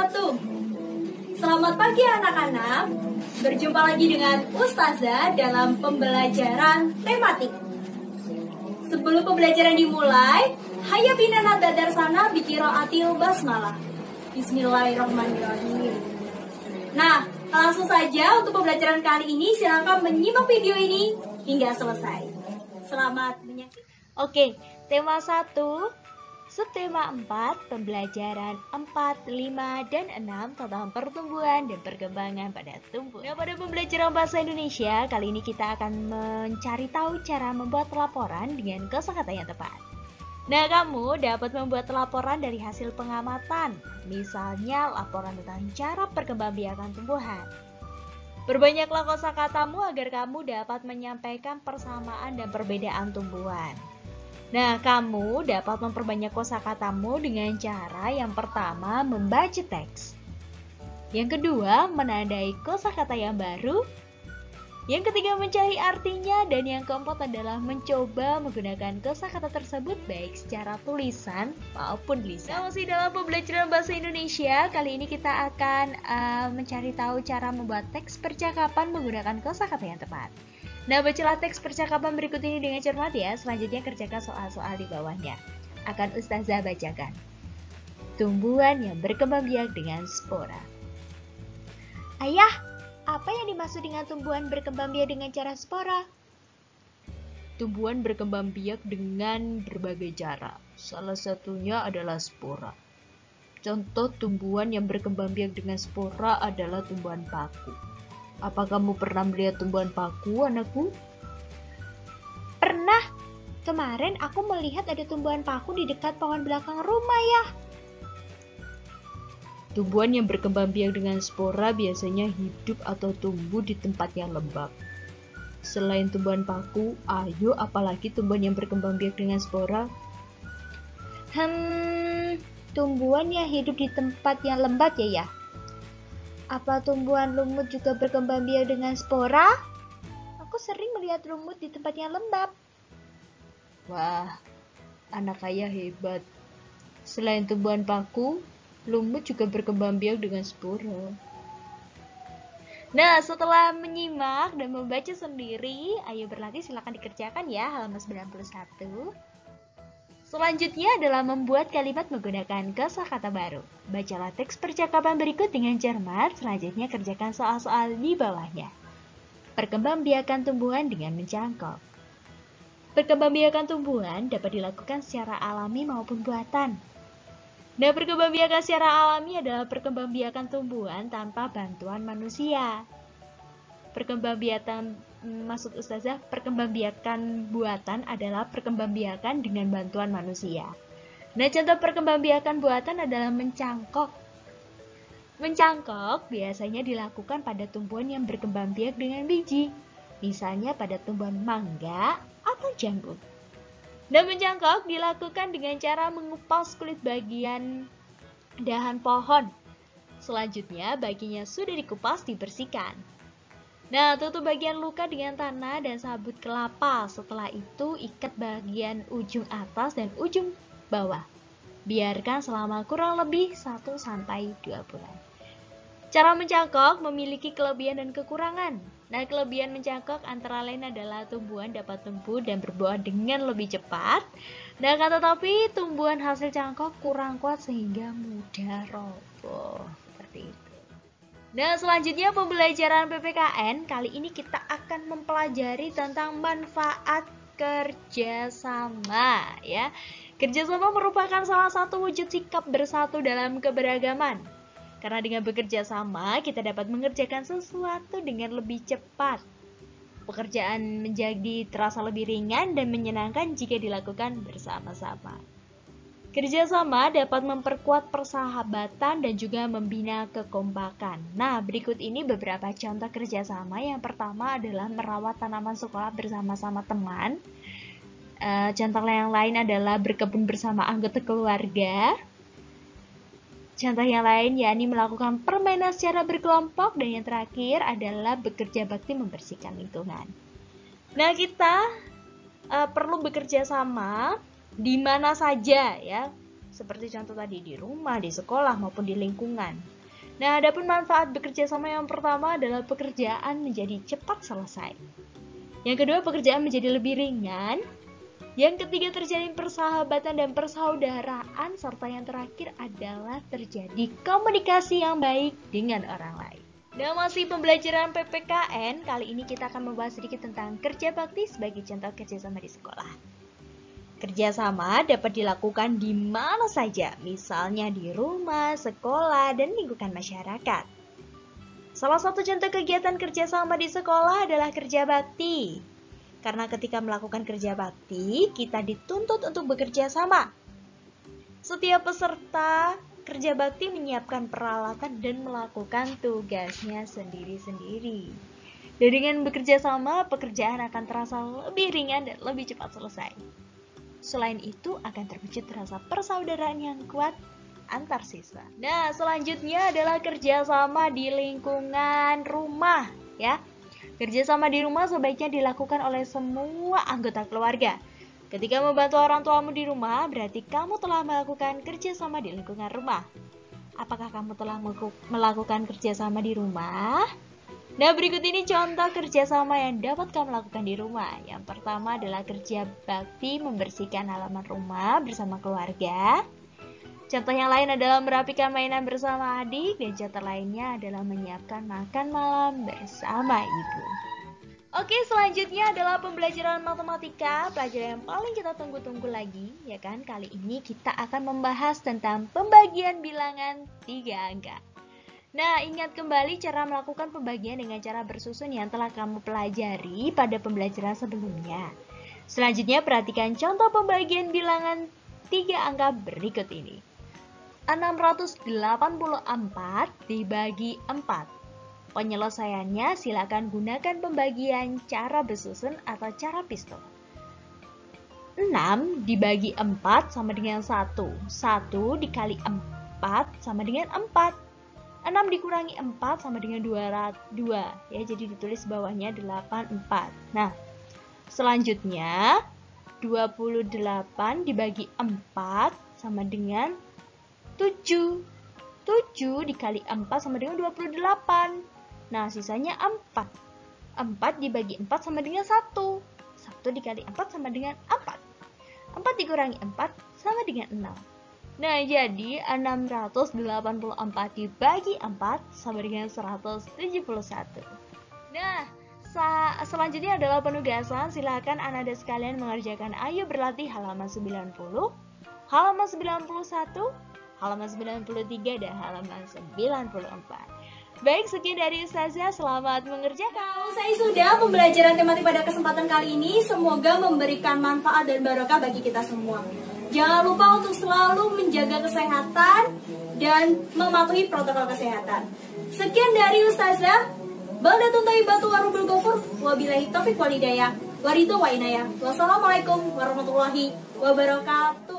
wabarakatuh. Selamat pagi anak-anak. Berjumpa lagi dengan Ustazah dalam pembelajaran tematik. Sebelum pembelajaran dimulai, hayya bina nadarsana biqiraatil basmalah. Bismillahirrahmanirrahim. Nah, langsung saja untuk pembelajaran kali ini silakan menyimak video ini hingga selesai. Selamat menyaksikan. Oke, tema 1, subtema 4, pembelajaran 4, 5, dan 6 tentang pertumbuhan dan perkembangan pada tumbuhan. Nah, pada pembelajaran bahasa Indonesia, kali ini kita akan mencari tahu cara membuat laporan dengan kosakata yang tepat. Nah, kamu dapat membuat laporan dari hasil pengamatan, misalnya laporan tentang cara perkembangbiakan tumbuhan. Perbanyaklah kosakatamu agar kamu dapat menyampaikan persamaan dan perbedaan tumbuhan. Nah, kamu dapat memperbanyak kosakatamu dengan cara yang pertama membaca teks. Yang kedua, menandai kosakata yang baru. Yang ketiga, mencari artinya. Dan yang keempat adalah mencoba menggunakan kosakata tersebut baik secara tulisan maupun lisan. Nah, masih dalam pembelajaran bahasa Indonesia, kali ini kita akan mencari tahu cara membuat teks percakapan menggunakan kosakata yang tepat. Nah, bacalah teks percakapan berikut ini dengan cermat ya. Selanjutnya kerjakan soal-soal di bawahnya. Akan Ustazah bacakan. Tumbuhan yang berkembang biak dengan spora. Ayah, apa yang dimaksud dengan tumbuhan berkembang biak dengan cara spora? Tumbuhan berkembang biak dengan berbagai cara. Salah satunya adalah spora. Contoh tumbuhan yang berkembang biak dengan spora adalah tumbuhan paku. Apa kamu pernah melihat tumbuhan paku, anakku? Pernah. Kemarin aku melihat ada tumbuhan paku di dekat pohon belakang rumah ya. Tumbuhan yang berkembang biak dengan spora biasanya hidup atau tumbuh di tempat yang lembab. Selain tumbuhan paku, ayo apalagi tumbuhan yang berkembang biak dengan spora? Tumbuhan yang hidup di tempat yang lembab ya. Apa tumbuhan lumut juga berkembang biak dengan spora? Aku sering melihat lumut di tempat yang lembab. Wah, anak ayah hebat. Selain tumbuhan paku, lumut juga berkembang biak dengan spora. Nah, setelah menyimak dan membaca sendiri, ayo berlatih, silakan dikerjakan ya, halaman 91. Selanjutnya adalah membuat kalimat menggunakan kosakata baru. Bacalah teks percakapan berikut dengan cermat, selanjutnya kerjakan soal-soal di bawahnya. Perkembangbiakan tumbuhan dengan mencangkok. Perkembangbiakan tumbuhan dapat dilakukan secara alami maupun buatan. Nah, perkembangbiakan secara alami adalah perkembangbiakan tumbuhan tanpa bantuan manusia. Maksud Ustazah, perkembangbiakan buatan adalah perkembangbiakan dengan bantuan manusia. Nah, contoh perkembangbiakan buatan adalah mencangkok. Mencangkok biasanya dilakukan pada tumbuhan yang berkembang biak dengan biji, misalnya pada tumbuhan mangga atau jambu. Dan mencangkok dilakukan dengan cara mengupas kulit bagian dahan pohon. Selanjutnya, baginya sudah dikupas dibersihkan. Nah, tutup bagian luka dengan tanah dan sabut kelapa. Setelah itu, ikat bagian ujung atas dan ujung bawah. Biarkan selama kurang lebih 1-2 bulan. Cara mencangkok memiliki kelebihan dan kekurangan. Nah, kelebihan mencangkok antara lain adalah tumbuhan dapat tumbuh dan berbuah dengan lebih cepat. Nah, tetapi tumbuhan hasil cangkok kurang kuat sehingga mudah roboh. Seperti itu. Nah, selanjutnya pembelajaran PPKN. Kali ini kita akan mempelajari tentang manfaat kerjasama ya. Kerjasama merupakan salah satu wujud sikap bersatu dalam keberagaman. Karena dengan bekerja sama, kita dapat mengerjakan sesuatu dengan lebih cepat. Pekerjaan menjadi terasa lebih ringan dan menyenangkan jika dilakukan bersama-sama. Kerjasama dapat memperkuat persahabatan dan juga membina kekompakan. Nah, berikut ini beberapa contoh kerjasama. Yang pertama adalah merawat tanaman sekolah bersama-sama teman. Contoh yang lain adalah berkebun bersama anggota keluarga. Contoh yang lain yakni melakukan permainan secara berkelompok. Dan yang terakhir adalah bekerja bakti membersihkan lingkungan. Nah, kita perlu bekerja sama di mana saja ya, seperti contoh tadi di rumah, di sekolah maupun di lingkungan. Nah, adapun manfaat bekerja sama yang pertama adalah pekerjaan menjadi cepat selesai. Yang kedua, pekerjaan menjadi lebih ringan. Yang ketiga, terjalin persahabatan dan persaudaraan. Serta yang terakhir adalah terjadi komunikasi yang baik dengan orang lain. Nah, masih pembelajaran PPKN, kali ini kita akan membahas sedikit tentang kerja bakti sebagai contoh kerjasama di sekolah. Kerjasama dapat dilakukan di mana saja, misalnya di rumah, sekolah, dan lingkungan masyarakat. Salah satu contoh kegiatan kerjasama di sekolah adalah kerja bakti. Karena ketika melakukan kerja bakti, kita dituntut untuk bekerja sama. Setiap peserta kerja bakti menyiapkan peralatan dan melakukan tugasnya sendiri-sendiri. Dan dengan bekerja sama, pekerjaan akan terasa lebih ringan dan lebih cepat selesai. Selain itu, akan terwujud rasa persaudaraan yang kuat antar siswa. Nah, selanjutnya adalah kerjasama di lingkungan rumah, ya. Kerjasama di rumah sebaiknya dilakukan oleh semua anggota keluarga. Ketika membantu orang tuamu di rumah, berarti kamu telah melakukan kerjasama di lingkungan rumah. Apakah kamu telah melakukan kerjasama di rumah? Nah, berikut ini contoh kerjasama yang dapat kamu lakukan di rumah. Yang pertama adalah kerja bakti membersihkan halaman rumah bersama keluarga. Contoh yang lain adalah merapikan mainan bersama adik. Dan contoh lainnya adalah menyiapkan makan malam bersama ibu. Oke, selanjutnya adalah pembelajaran matematika. Pelajaran yang paling kita tunggu-tunggu lagi, ya kan? Kali ini kita akan membahas tentang pembagian bilangan 3 angka. Nah, ingat kembali cara melakukan pembagian dengan cara bersusun yang telah kamu pelajari pada pembelajaran sebelumnya. Selanjutnya, perhatikan contoh pembagian bilangan 3 angka berikut ini. 684 dibagi 4. Penyelesaiannya silakan gunakan pembagian cara bersusun atau cara pistol. 6 dibagi 4 sama dengan 1. 1 dikali 4 sama dengan 4. 6 dikurangi 4 sama dengan 202, ya, jadi ditulis bawahnya 84. Nah, selanjutnya 28 dibagi 4 sama dengan 7. 7 dikali 4 sama dengan 28. Nah, sisanya 4. 4 dibagi 4 sama dengan 1. 1 dikali 4 sama dengan 4. 4 dikurangi 4 sama dengan 6. Nah, jadi 684 dibagi 4 sama dengan 171. Nah, selanjutnya adalah penugasan. Silakan Anda sekalian mengerjakan. Ayo berlatih halaman 90, halaman 91, halaman 93, dan halaman 94. Baik, sekian dari Ustazah. Selamat mengerjakan. Saya sudah pembelajaran tematik pada kesempatan kali ini. Semoga memberikan manfaat dan barokah bagi kita semua. Jangan lupa untuk selalu menjaga kesehatan dan mematuhi protokol kesehatan. Sekian dari Ustazah. Baldatun Thayyibatu Warubul Ghafur. Wabillahi taufiq wal hidayah. Waridho wa inayah. Wassalamualaikum warahmatullahi wabarakatuh.